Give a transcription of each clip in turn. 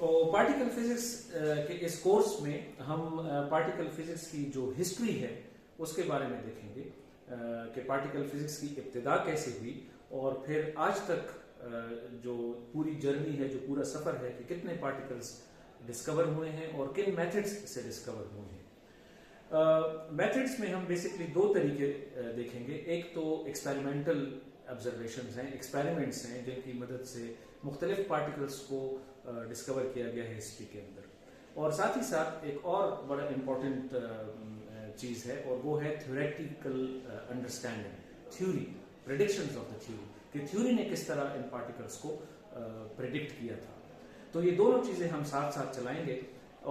और particle physics के इस कोर्स में हम पार्टिकल फिजिक्स की जो हिस्ट्री है उसके बारे में देखेंगे कि पार्टिकल फिजिक्स की इब्तिदा कैसे हुई और फिर आज तक जो पूरी जर्नी है, जो पूरा सफर है कि कितने पार्टिकल्स डिस्कवर हुए हैं और किन मेथड्स से डिस्कवर हुए हैं। मेथड्स में हम बेसिकली दो तरीके देखेंगे। एक तो एक्सपेरिमेंटल ऑब्जर्वेशंस हैं, एक्सपेरिमेंट्स हैं जिनकी मदद से मुख्तलिफ पार्टिकल्स को डिस्कवर किया गया है हिस्ट्री के अंदर। और साथ ही साथ एक और बड़ा इम्पोर्टेंट चीज़ है और वो है theoretical understanding, theory, predictions of the theory, कि थ्योरी ने किस तरह इन पार्टिकल्स को प्रेडिक्ट किया था। तो ये दोनों चीज़ें हम साथ साथ चलाएंगे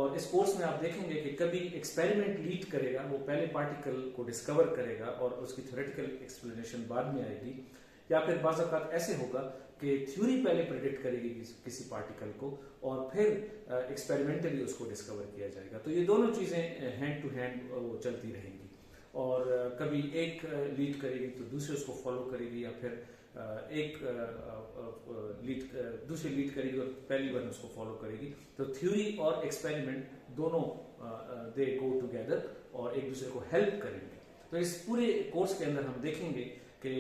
और इस कोर्स में आप देखेंगे कि कभी एक्सपेरिमेंट लीड करेगा, वो पहले पार्टिकल को डिस्कवर करेगा और उसकी थ्योरेटिकल एक्सप्लेनेशन बाद में आएगी, या फिर बाज़ औक़ात ऐसे होगा कि थ्योरी पहले प्रेडिक्ट करेगी किसी पार्टिकल को और फिर एक्सपेरिमेंटली उसको डिस्कवर किया जाएगा। तो ये दोनों चीज़ें हैंड टू हैंड वो चलती रहेंगी और कभी एक लीड करेगी तो दूसरे उसको फॉलो करेगी, या फिर दूसरी लीड करेगी और पहली बार उसको फॉलो करेगी। तो थ्योरी और एक्सपेरिमेंट दोनों दे गो टुगेदर और एक दूसरे को हेल्प करेंगे। तो इस पूरे कोर्स के अंदर हम देखेंगे कि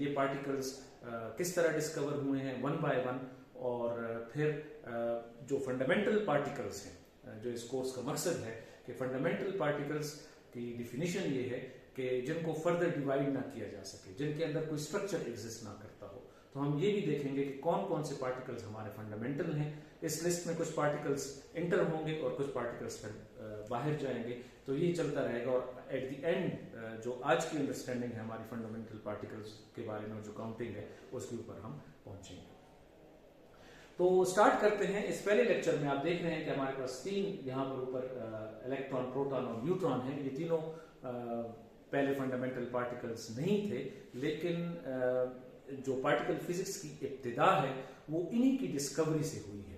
ये पार्टिकल्स किस तरह डिस्कवर हुए हैं वन बाय वन, और फिर जो फंडामेंटल पार्टिकल्स हैं, जो इस कोर्स का मकसद है कि फंडामेंटल पार्टिकल्स की डिफिनीशन ये है कि जिनको फर्दर डिवाइड ना किया जा सके, जिनके अंदर कोई स्ट्रक्चर एग्जिस्ट ना करता हो। तो हम ये भी देखेंगे कि कौन कौन से पार्टिकल्स हमारे फंडामेंटल हैं। इस लिस्ट में कुछ पार्टिकल्स इंटर होंगे और कुछ पार्टिकल्स फिर बाहर जाएंगे। तो ये चलता रहेगा और एट द एंड जो आज की अंडरस्टैंडिंग है हमारी फंडामेंटल पार्टिकल्स के बारे में, जो काउंटिंग है, उसके ऊपर हम पहुंचेंगे। तो स्टार्ट करते हैं। इस पहले लेक्चर में आप देख रहे हैं कि हमारे पास तीन यहाँ पर ऊपर इलेक्ट्रॉन, प्रोटॉन और न्यूट्रॉन है। ये तीनों पहले फंडामेंटल पार्टिकल्स नहीं थे, लेकिन जो पार्टिकल फिजिक्स की इब्तिदा है वो इन्हीं की डिस्कवरी से हुई है।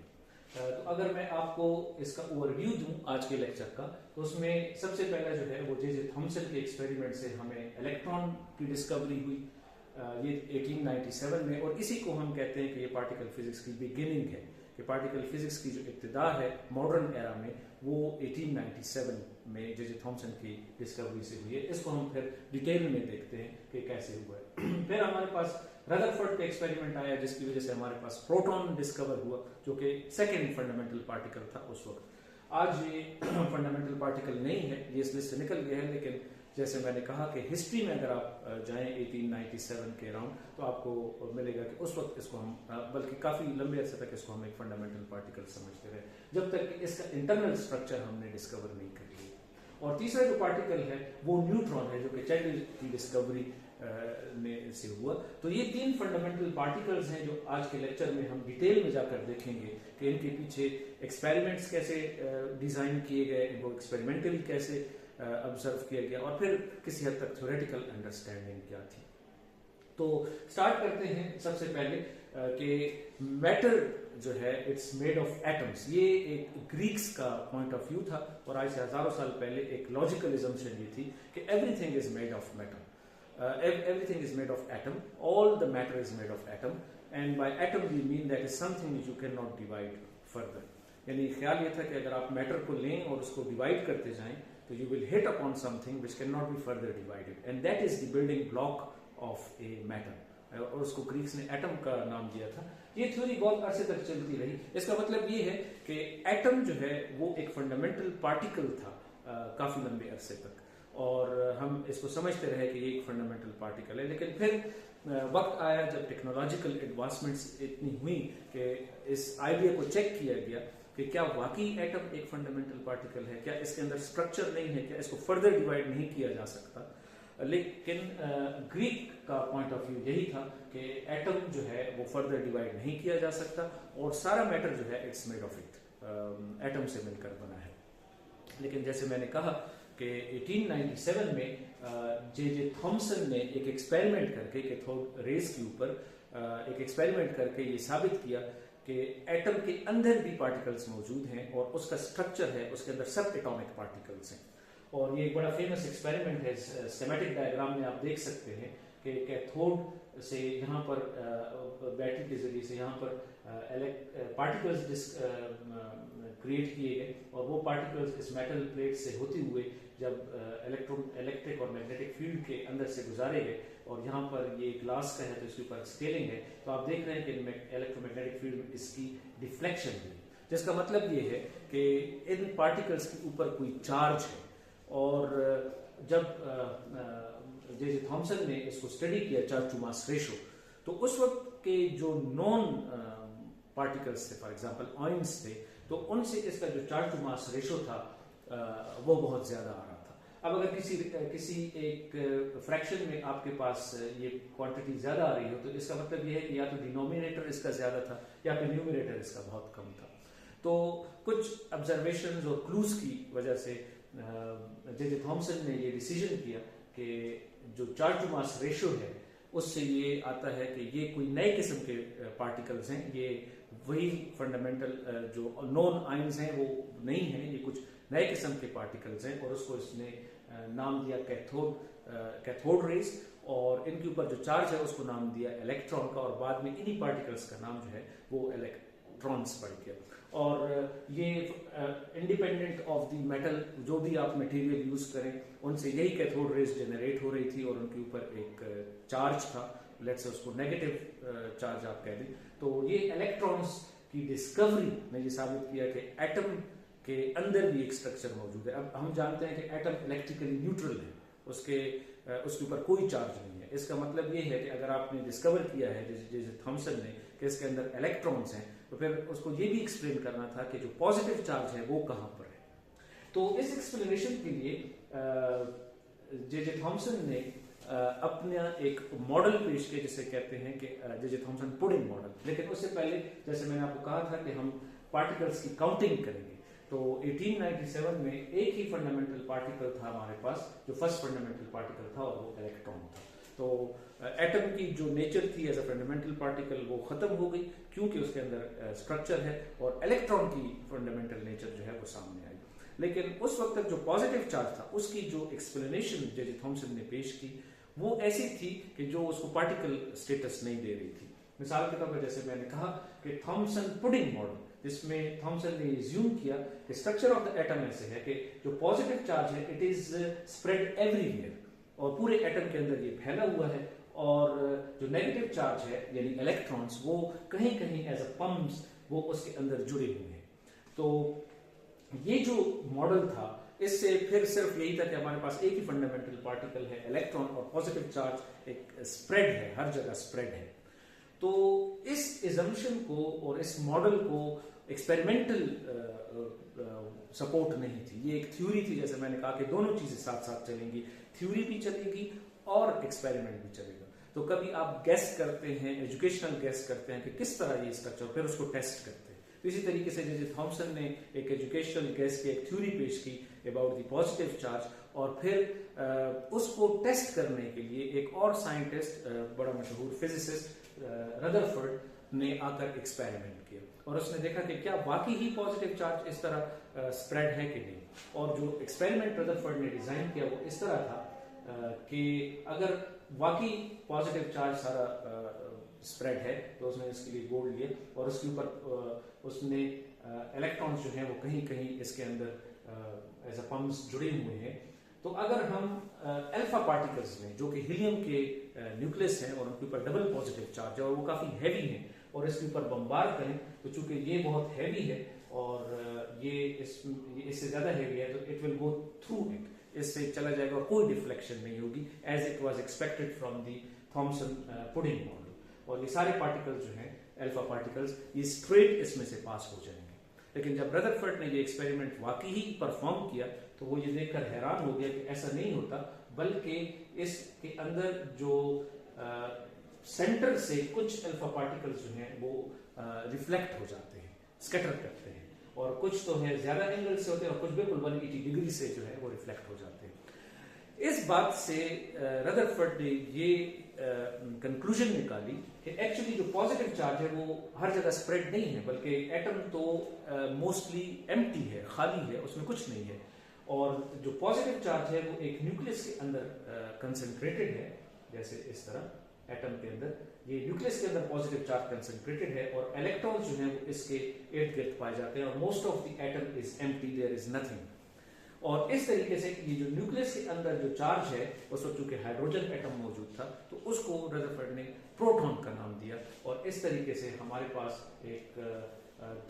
तो अगर मैं आपको इसका ओवरव्यू दूं आज के लेक्चर का, तो उसमें सबसे पहला जो है वो जे थॉमसन के एक्सपेरिमेंट से हमें इलेक्ट्रॉन की डिस्कवरी हुई, ये 1897 में, और इसी को हम कहते हैं कि ये पार्टिकल फिजिक्स की बिगिनिंग है, कि पार्टिकल फिजिक्स की जो इब्तिदा है मॉडर्न एरा में वो 1897 में जे थॉमसन की डिस्कवरी से हुई है। इसको हम फिर डिटेल में देखते हैं कि कैसे हुआ है। फिर हमारे पास रदरफोर्ड का एक्सपेरिमेंट आया, जिसकी वजह से हमारे पास प्रोटॉन डिस्कवर हुआ, जो कि सेकेंड फंडामेंटल पार्टिकल था उस वक्त। आज ये फंडामेंटल पार्टिकल नहीं है, ये इस लिस्ट से निकल गया है, लेकिन जैसे मैंने कहा कि हिस्ट्री में अगर आप जाएं 1897 के अराउंड, तो आपको मिलेगा कि उस वक्त इसको हम, बल्कि काफी लंबे अरसे तक इसको हम एक फंडामेंटल पार्टिकल समझते रहे, जब तक कि इसका इंटरनल स्ट्रक्चर हमने डिस्कवर नहीं कर लिया। और तीसरा जो पार्टिकल है वो न्यूट्रॉन है, जो कि चैटल की डिस्कवरी में से हुआ। तो ये तीन फंडामेंटल पार्टिकल्स हैं जो आज के लेक्चर में हम डिटेल में जाकर देखेंगे कि इनके पीछे एक्सपेरिमेंट्स कैसे डिजाइन किए गए, इनको एक्सपेरिमेंटली कैसे ऑब्जर्व किया गया, और फिर किसी हद तक थ्योरेटिकल अंडरस्टैंडिंग क्या थी। तो स्टार्ट करते हैं सबसे पहले कि मैटर जो है इट्स मेड ऑफ एटम्स। ये एक ग्रीक्स का पॉइंट ऑफ व्यू था और आज से हजारों साल पहले एक लॉजिकल असम्पशन ये थी कि everything is made of matter, everything is made of atom, all the matter is made of atom, and by atom we mean that is something which you cannot divide further। यानी ख्याल ये था कि अगर आप मैटर को लें और उसको डिवाइड करते जाएं तो you will hit upon something which cannot be further divided, and that is the building block of a matter। और उसको ग्रीक्स ने एटम का नाम दिया था। ये थ्योरी बहुत अरसे तक चलती रही। इसका मतलब ये है कि एटम जो है वो एक फंडामेंटल पार्टिकल था काफी लंबे अरसे तक, और हम इसको समझते रहे कि ये एक फंडामेंटल पार्टिकल है। लेकिन फिर वक्त आया जब टेक्नोलॉजिकल एडवांसमेंट्स इतनी हुई कि इस आइडिया को चेक किया गया कि क्या वाकई एटम एक फंडामेंटल पार्टिकल है, क्या इसके अंदर स्ट्रक्चर नहीं है, क्या इसको फर्दर डिवाइड नहीं किया जा सकता। लेकिन ग्रीक का पॉइंट ऑफ व्यू यही था कि एटम जो है वो फर्दर डिवाइड नहीं किया जा सकता और सारा मैटर जो है it's made of it, atom से मिलकर बना है। लेकिन जैसे मैंने कहा कि 1897 में जे थॉमसन ने एक एक्सपेरिमेंट करके कैथोड रेज के ऊपर एक एक्सपेरिमेंट करके ये साबित किया कि एटम के अंदर भी पार्टिकल्स मौजूद हैं और उसका स्ट्रक्चर है, उसके अंदर सब एटॉमिक पार्टिकल्स हैं। और ये एक बड़ा फेमस एक्सपेरिमेंट है, स्कीमेटिक डायग्राम में आप देख सकते हैं कि कैथोड से यहाँ पर बैटरी के जरिए से यहाँ पर पार्टिकल्स क्रिएट किए गए और वो पार्टिकल्स इस मेटल प्लेट से होते हुए जब इलेक्ट्रिक और मैग्नेटिक फील्ड के अंदर से गुजारे गए और यहाँ पर ये ग्लास का है तो इसके ऊपर स्केलिंग है, तो आप देख रहे हैं कि इलेक्ट्रोमैग्नेटिक फील्ड में इसकी डिफ्लेक्शन हुई, जिसका मतलब ये है कि इन पार्टिकल्स के ऊपर कोई चार्ज है। और जब जे थॉमसन ने इसको स्टडी किया चार्ज टू मास रेशो, तो उस वक्त के जो नॉन पार्टिकल्स थे, फॉर एग्जांपल आयंस थे, तो उनसे इसका जो चार्ज टू मास रेशो था वो बहुत ज्यादा आ रहा था। अब अगर किसी एक फ्रैक्शन में आपके पास ये क्वांटिटी ज्यादा आ रही हो तो इसका मतलब ये है कि या तो डिनोमिनेटर इसका ज्यादा था या फिर न्यूमरेटर इसका बहुत कम था। तो कुछ ऑब्जर्वेशंस और क्लूज की वजह से जे थॉमसन ने ये डिसीजन किया कि जो चार्ज टू मास रेशो है उससे ये आता है कि ये कोई नए किस्म के पार्टिकल्स हैं, ये वही फंडामेंटल जो नॉन आयंस हैं वो नहीं है, ये कुछ नए किस्म के पार्टिकल्स हैं और उसको इसने नाम दिया कैथोड रेज, और इनके ऊपर जो चार्ज है उसको नाम दिया इलेक्ट्रॉन का, और बाद में इन्हीं पार्टिकल्स का नाम जो है वो इलेक्ट्रॉन्स पड़ गया। और ये इंडिपेंडेंट ऑफ द मेटल, जो भी आप मटेरियल यूज करें उनसे यही कैथोड रेज जनरेट हो रही थी और उनके ऊपर एक चार्ज था, लेट्स से उसको नेगेटिव चार्ज आप कह दें। तो ये इलेक्ट्रॉन्स की डिस्कवरी ने ये साबित किया कि एटम के अंदर भी एक स्ट्रक्चर मौजूद है। अब हम जानते हैं कि एटम इलेक्ट्रिकली न्यूट्रल है, उसके ऊपर कोई चार्ज नहीं है। इसका मतलब ये है कि अगर आपने डिस्कवर किया है जैसे थॉमसन ने कि इसके अंदर इलेक्ट्रॉन्स हैं, तो फिर उसको ये भी एक्सप्लेन करना था कि जो पॉजिटिव चार्ज है वो कहाँ पर है। तो इस एक्सप्लेनेशन के लिए जे थॉमसन ने अपना एक मॉडल पेश किया जिसे कहते हैं कि जे थॉमसन पुडिंग मॉडल। लेकिन उससे पहले जैसे मैंने आपको कहा था कि हम पार्टिकल्स की काउंटिंग करेंगे, तो 1897 में एक ही फंडामेंटल पार्टिकल था हमारे पास, जो फर्स्ट फंडामेंटल पार्टिकल था और वो इलेक्ट्रॉन था। तो एटम की जो नेचर थी एज अ फंडामेंटल पार्टिकल वो खत्म हो गई क्योंकि उसके अंदर स्ट्रक्चर है, और इलेक्ट्रॉन की फंडामेंटल नेचर जो है वो सामने आई। लेकिन उस वक्त तक जो पॉजिटिव चार्ज था उसकी जो एक्सप्लेनेशन जे थॉमसन ने पेश की वो ऐसी थी कि जो उसको पार्टिकल स्टेटस नहीं दे रही थी। मिसाल के तौर पर जैसे मैंने कहा कि थॉमसन पुडिंग मॉडल, जिसमें थॉमसन ने ज्यूम किया कि स्ट्रक्चर ऑफ द एटम ऐसे है कि जो पॉजिटिव चार्ज है इट इज स्प्रेड एवरीवेयर, और पूरे एटम के अंदर ये फैला हुआ है, और जो नेगेटिव चार्ज है यानी इलेक्ट्रॉन्स वो कहीं कहीं एज अ पम्प्स वो उसके अंदर जुड़े हुए हैं। तो ये जो मॉडल था इससे फिर सिर्फ यही था कि हमारे पास एक ही फंडामेंटल पार्टिकल है इलेक्ट्रॉन, और पॉजिटिव चार्ज एक स्प्रेड है, हर जगह स्प्रेड है। तो इस एजम्पशन को और इस मॉडल को एक्सपेरिमेंटल सपोर्ट नहीं थी, ये एक थ्योरी थी। जैसे मैंने कहा कि दोनों चीजें साथ साथ चलेंगी, थ्योरी भी चलेगी और एक्सपेरिमेंट भी चलेगा। तो कभी आप गैस करते हैं, एजुकेशनल गैस करते हैं कि किस तरह ये स्ट्रक्चर, फिर उसको टेस्ट करते हैं। तो इसी तरीके से जैसे थॉमसन ने एक एजुकेशनल गैस की एक थ्योरी पेश की अबाउट द पॉजिटिव चार्ज, और फिर उसको टेस्ट करने के लिए एक और साइंटिस्ट, बड़ा मशहूर फिजिसिस्ट रदरफोर्ड ने आकर एक्सपेरिमेंट किया, और उसने देखा कि क्या वाकई ही पॉजिटिव चार्ज इस तरह स्प्रेड है कि नहीं। और जो एक्सपेरिमेंट रदरफोर्ड ने डिजाइन किया वो इस तरह था कि अगर वाकई पॉजिटिव चार्ज सारा स्प्रेड है तो उसने इसके लिए गोल्ड लिया, और उसके ऊपर उसने इलेक्ट्रॉन्स जो हैं वो कहीं कहीं इसके अंदर एज अ पम्प्स जुड़े हुए हैं। तो अगर हम अल्फा पार्टिकल्स में जो कि हीलियम के न्यूक्लियस हैं और उनके ऊपर डबल पॉजिटिव चार्ज है और वो काफी हैवी हैं, और इसके ऊपर बम्बार करें, तो चूंकि ये बहुत हैवी है और ये इससे ज्यादा हैवी है, तो it will go through it, इससे चला जाएगा और कोई डिफ्लेक्शन नहीं होगी as it was expected from the Thomson pudding model. और ये सारे पार्टिकल्स जो हैं अल्फा पार्टिकल्स, ये स्ट्रेट इसमें से पास हो जाएंगे। लेकिन जब रदरफोर्ड ने ये एक्सपेरिमेंट वाकई ही परफॉर्म किया तो वो ये देखकर हैरान हो गया कि ऐसा नहीं होता, बल्कि इसके अंदर जो सेंटर से कुछ अल्फा पार्टिकल्स जो हैं वो रिफ्लेक्ट हो जाते हैं, स्कैटर करते हैं, और कुछ तो है ज्यादा एंगल से होते हैं और कुछ बिल्कुल 180 डिग्री से जो है वो रिफ्लेक्ट हो जाते हैं। इस बात से रदरफोर्ड ने ये कंक्लूजन निकाली कि एक्चुअली जो पॉजिटिव चार्ज है वो हर जगह स्प्रेड नहीं है, बल्कि एटम तो मोस्टली एम्प्टी है, खाली है, उसमें कुछ नहीं है, और जो पॉजिटिव चार्ज है वो एक न्यूक्लियस के अंदर कंसंट्रेटेड है, जैसे इस तरह, एटम के अंदर, ये न्यूक्लियस के अंदर पॉजिटिव चार्ज कंसंट्रेटेड है और इलेक्ट्रॉन जो है वो इसके इर्द गिर्द पाए जाते हैं और most of the atom is empty, there is nothing. और इस तरीके से ये जो न्यूक्लियस के अंदर जो चार्ज है उस वक्त चूंकि हाइड्रोजन एटम मौजूद था तो उसको रदरफोर्ड ने प्रोटॉन का नाम दिया और इस तरीके से हमारे पास एक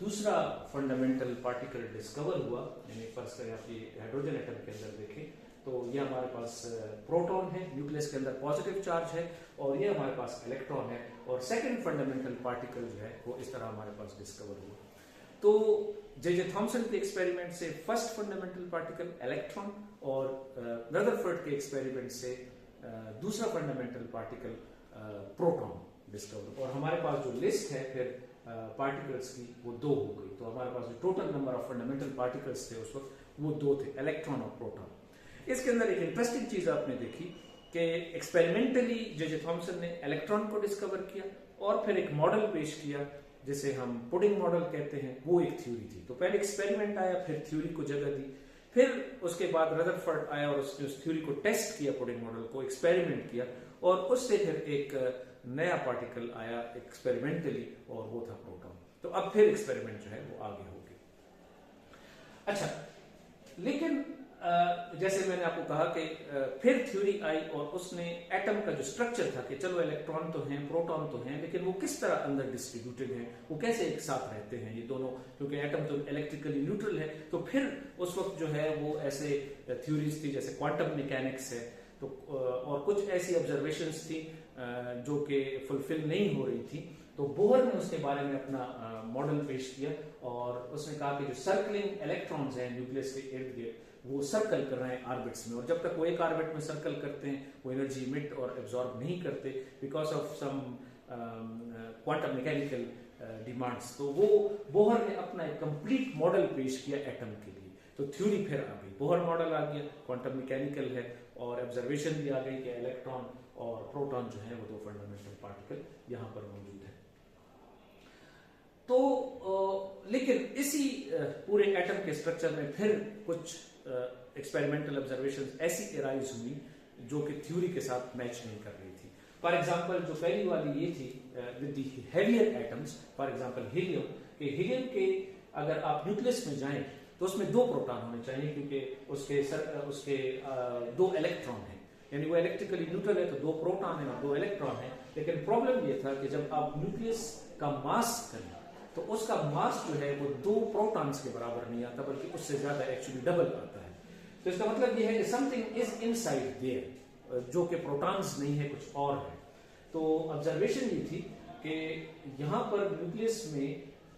दूसरा फंडामेंटल पार्टिकल डिस्कवर हुआ। यानी फर्स्ट करें आप ये हाइड्रोजन एटम के अंदर देखें तो ये हमारे पास प्रोटॉन है, न्यूक्लियस के अंदर पॉजिटिव चार्ज है और ये हमारे पास इलेक्ट्रॉन है और सेकंड फंडामेंटल पार्टिकल जो है वो इस तरह हमारे पास डिस्कवर हुआ। तो जे थॉमसन के एक्सपेरिमेंट से फर्स्ट फंडामेंटल पार्टिकल इलेक्ट्रॉन और रदरफोर्ड के एक्सपेरिमेंट से दूसरा फंडामेंटल पार्टिकल प्रोटॉन डिस्कवर। और हमारे पास जो लिस्ट है फिर पार्टिकल्स की वो 2 हो गई। तो हमारे पास जो total number of fundamental particles थे उस वक्त वो 2 थे, इलेक्ट्रॉन और प्रोटॉन। इसके अंदर एक इंटरेस्टिंग चीज आपने देखी कि एक्सपेरिमेंटली जे थॉमसन ने इलेक्ट्रॉन को डिस्कवर किया और फिर एक मॉडल पेश किया जिसे हम पुडिंग मॉडल कहते हैं, वो एक थ्योरी थी। तो पहले एक्सपेरिमेंट आया, फिर थ्योरी को जगह दी, फिर उसके बाद रदरफोर्ड आया और उसने उस थ्योरी को टेस्ट किया, पुडिंग मॉडल को एक्सपेरिमेंट किया और उससे फिर एक नया पार्टिकल आया एक्सपेरिमेंटली और वो था प्रोटॉन। तो अब फिर एक्सपेरिमेंट जो है वो आगे हो गई। अच्छा, लेकिन जैसे मैंने आपको कहा कि फिर थ्योरी आई और उसने एटम का जो स्ट्रक्चर था कि चलो इलेक्ट्रॉन तो हैं, प्रोटॉन तो हैं, लेकिन वो किस तरह अंदर डिस्ट्रीब्यूटेड हैं, वो कैसे एक साथ रहते हैं ये दोनों, क्योंकि एटम तो इलेक्ट्रिकली न्यूट्रल है। तो फिर उस वक्त जो है वो ऐसे थ्योरीज थी जैसे क्वांटम मैकेनिक्स है तो और कुछ ऐसी ऑब्जर्वेशंस थी जो कि फुलफिल नहीं हो रही थी। तो बोहर ने उसके बारे में अपना मॉडल पेश किया और उसने कहा कि जो सर्कलिंग इलेक्ट्रॉन्स हैं न्यूक्लियस के इर्द गिर्द वो सर्कल कर रहे हैं ऑर्बिट्स में और जब तक वो एक ऑर्बिट में सर्कल करते हैं वो एनर्जी इमिट और एब्जॉर्ब नहीं करते because of some quantum mechanical demands. तो वो बोहर ने अपना एक कंप्लीट मॉडल पेश किया एटम के लिए। तो थ्योरी फिर आ गई, बोहर मॉडल आ गया, क्वांटम मैकेनिकल है और ऑब्जर्वेशन भी आ गई कि इलेक्ट्रॉन और प्रोटॉन जो है वो 2 फंडामेंटल पार्टिकल यहाँ पर मौजूद है। तो लेकिन इसी पूरे एटम के स्ट्रक्चर में फिर कुछ एक्सपेरिमेंटल ऑब्जर्वेशंस ऐसी एराइज हुई जो कि थ्योरी के साथ मैच नहीं कर रही थी। फॉर एग्जांपल जो पहली वाली ये थी with the heavier atoms, for example helium के अगर आप न्यूक्लियस में जाएं तो उसमें 2 प्रोटॉन होने चाहिए क्योंकि उसके 2 इलेक्ट्रॉन हैं, यानी वो इलेक्ट्रिकली न्यूट्रल है तो 2 प्रोटॉन है और 2 इलेक्ट्रॉन है। लेकिन प्रॉब्लम ये था कि जब आप न्यूक्लियस का मास करें तो उसका मास जो है वो 2 प्रोटॉन्स के बराबर नहीं आता बल्कि उससे ज्यादा एक्चुअली डबल आता है। तो इसका मतलब ये है कि समथिंग इज इनसाइड देयर, जो कि प्रोटॉन्स नहीं है, कुछ और है। तो ऑब्जर्वेशन ये थी कि यहाँ पर न्यूक्लियस में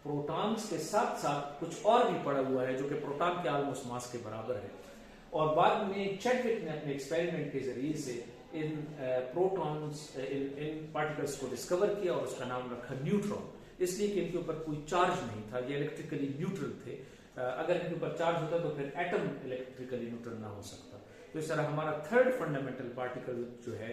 प्रोटॉन्स के साथ साथ कुछ और भी पड़ा हुआ है जो कि प्रोटॉन के ऑलमोस्ट मास के बराबर है। और बाद में चैडविक ने अपने एक्सपेरिमेंट के जरिए से इन प्रोटॉन्स इन पार्टिकल्स को डिस्कवर किया और उसका नाम रखा न्यूट्रॉन, इसलिए कि इनके ऊपर कोई चार्ज नहीं था, ये इलेक्ट्रिकली न्यूट्रल थे। अगर इनके ऊपर चार्ज होता तो फिर एटम इलेक्ट्रिकली न्यूट्रल ना हो सकता। तो इस तरह हमारा थर्ड फंडामेंटल पार्टिकल जो है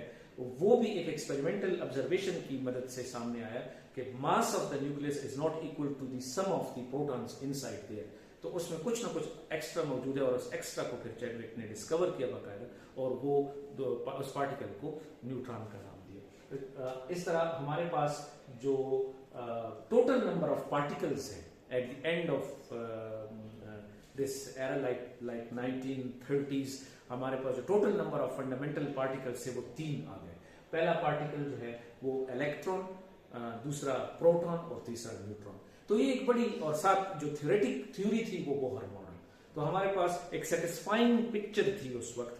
वो भी एक एक्सपेरिमेंटल ऑब्जर्वेशन की मदद से सामने आया कि mass of the nucleus is not equal to the sum of the protons inside there. तो उसमें कुछ ना कुछ एक्स्ट्रा मौजूद है और उस एक्स्ट्रा को फिर चैडविक ने डिस्कवर किया बाकायदा और वो उस पार्टिकल को न्यूट्रॉन का नाम दिया। इस तरह हमारे पास जो टोटल नंबर ऑफ पार्टिकल्स है at the end of this era like 1930s, हमारे पास जो total number of fundamental particles है वो 3 आ गए। पहला पार्टिकल जो है वो इलेक्ट्रॉन, दूसरा प्रोटॉन और तीसरा न्यूट्रॉन। तो ये एक बड़ी और साथ जो थ्योरेटिक थ्योरी थी वो बोहर मॉडल। तो हमारे पास एक सेटिस्फाइंग पिक्चर थी उस वक्त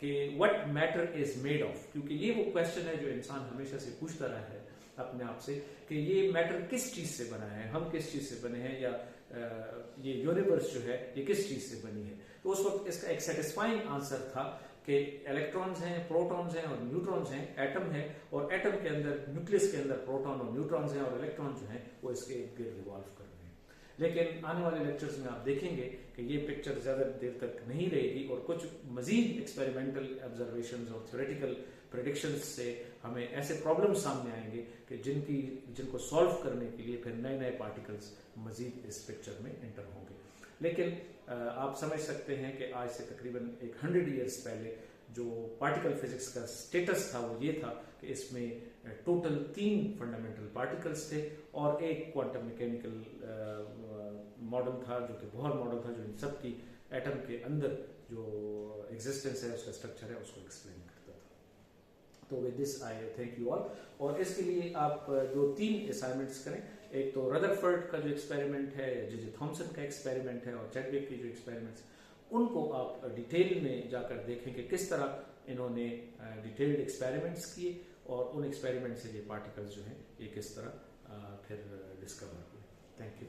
कि what matter is made of, क्योंकि ये वो क्वेश्चन है जो इंसान हमेशा से पूछता रहा है अपने आप से कि ये मैटर किस चीज से बना है, हम किस चीज से बने हैं, या ये यूनिवर्स जो है ये किस चीज से बनी है। तो उस वक्त इसका एक सेटिस्फाइंग आंसर था कि इलेक्ट्रॉन्स हैं, प्रोटॉन्स हैं और न्यूट्रॉन्स हैं, एटम है और एटम के अंदर न्यूक्लियस के अंदर प्रोटॉन और न्यूट्रॉन्स हैं और इलेक्ट्रॉन जो हैं वो इसके इर्द गिर्द रिवॉल्व कर रहे हैं। लेकिन आने वाले लेक्चर्स में आप देखेंगे कि ये पिक्चर ज्यादा देर तक नहीं रहेगी और कुछ मजीद एक्सपेरिमेंटल ऑब्जर्वेशंस और थ्योरेटिकल प्रेडिक्शंस से हमें ऐसे प्रॉब्लम्स सामने आएंगे कि जिनको सॉल्व करने के लिए फिर नए नए पार्टिकल्स मजीद इस पिक्चर में एंटर होंगे। लेकिन आप समझ सकते हैं कि आज से तकरीबन 100 ईयर्स पहले जो पार्टिकल फिजिक्स का स्टेटस था वो ये था कि इसमें टोटल 3 फंडामेंटल पार्टिकल्स थे और एक क्वांटम मैकेनिकल मॉडल था जो कि बोहर मॉडल था, जो इन सब की एटम के अंदर जो एग्जिस्टेंस है, उसका स्ट्रक्चर है, उसको एक्सप्लेन करता था। तो with this I thank you all. और इसके लिए आप 2-3 असाइनमेंट्स करें। एक तो रदरफोर्ड का जो एक्सपेरिमेंट है, जे थॉमसन का एक्सपेरिमेंट है, और चैडविक की जो एक्सपेरिमेंट्स, उनको आप डिटेल में जाकर देखें कि किस तरह इन्होंने डिटेल्ड एक्सपेरिमेंट्स किए और उन एक्सपेरिमेंट से ये पार्टिकल्स जो हैं ये किस तरह फिर डिस्कवर हुए। Thank you.